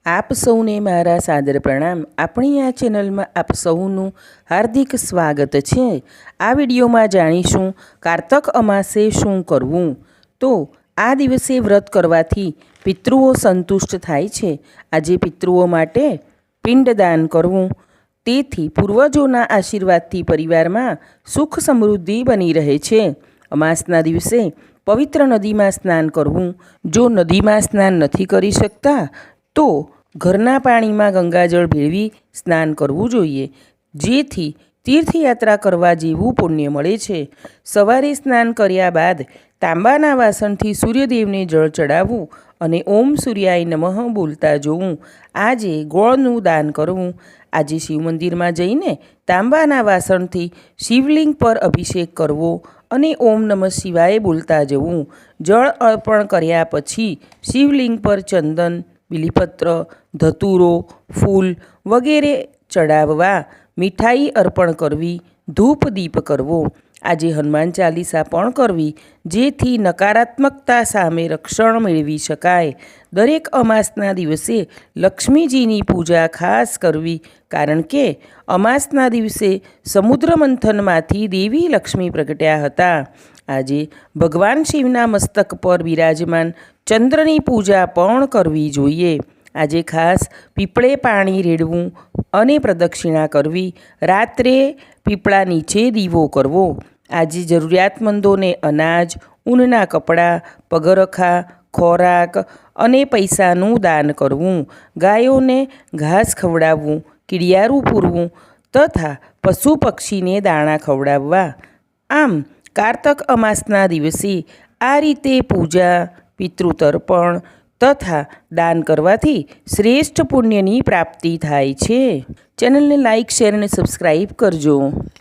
આપ સૌને મારા સાદર પ્રણામ। આપણી આ ચેનલમાં આપ સૌનું હાર્દિક સ્વાગત છે। આ વિડીયોમાં જાણીશું કારતક અમાસે શું કરવું। તો આ દિવસે વ્રત કરવાથી પિતૃઓ સંતુષ્ટ થાય છે। આજે પિતૃઓ માટે પિંડદાન કરવું, તેથી પૂર્વજોના આશીર્વાદથી પરિવારમાં સુખ સમૃદ્ધિ બની રહે છે। અમાસના દિવસે પવિત્ર નદીમાં સ્નાન કરવું। જો નદીમાં સ્નાન નથી કરી શકતા તો ઘરના પાણીમાં ગંગાજળ ભેળવી સ્નાન કરવું જોઈએ, જેથી તીર્થયાત્રા કરવા જેવું પુણ્ય મળે છે। સવારે સ્નાન કર્યા બાદ તાંબાના વાસણથી સૂર્યદેવને જળ ચડાવવું અને ઓમ સૂર્યાય નમઃ બોલતા જોવું। આજે ગોળનું દાન કરવું। આજે શિવ મંદિરમાં જઈને તાંબાના વાસણથી શિવલિંગ પર અભિષેક કરવો અને ઓમ નમઃ શિવાય બોલતા જવું। જળ અર્પણ કર્યા પછી શિવલિંગ પર ચંદન, બીલીપત્ર, ધતુરો, ફૂલ વગેરે ચડાવવા, મીઠાઈ અર્પણ કરવી, ધૂપ દીપ કરવો। આજે હનુમાન ચાલીસા પણ કરવી, જેથી નકારાત્મકતા સામે રક્ષણ મેળવી શકાય। દરેક અમાસના દિવસે લક્ષ્મીજીની પૂજા ખાસ કરવી, કારણ કે અમાસના દિવસે સમુદ્ર મંથનમાંથી દેવી લક્ષ્મી પ્રગટ્યા હતા। આજે ભગવાન શિવના મસ્તક પર બિરાજમાન ચંદ્રની પૂજા પણ કરવી જોઈએ। આજે ખાસ પીપળે પાણી રેડવું અને પ્રદક્ષિણા કરવી। રાત્રે પીપળા નીચે દીવો કરવો। આજે જરૂરિયાતમંદોને અનાજ, ઊનના કપડાં, પગરખા, ખોરાક અને પૈસાનું દાન કરવું। ગાયોને ઘાસ ખવડાવવું, કીડિયારું પૂરવું તથા પશુ પક્ષીને દાણા ખવડાવવા। આમ કારતક અમાસના દિવસે આ રીતે પૂજા, પિતૃતર્પણ તથા દાન કરવાથી શ્રેષ્ઠ પુણ્યની પ્રાપ્તિ થાય છે। ચેનલને લાઇક, શેર અને સબસ્ક્રાઈબ કરજો।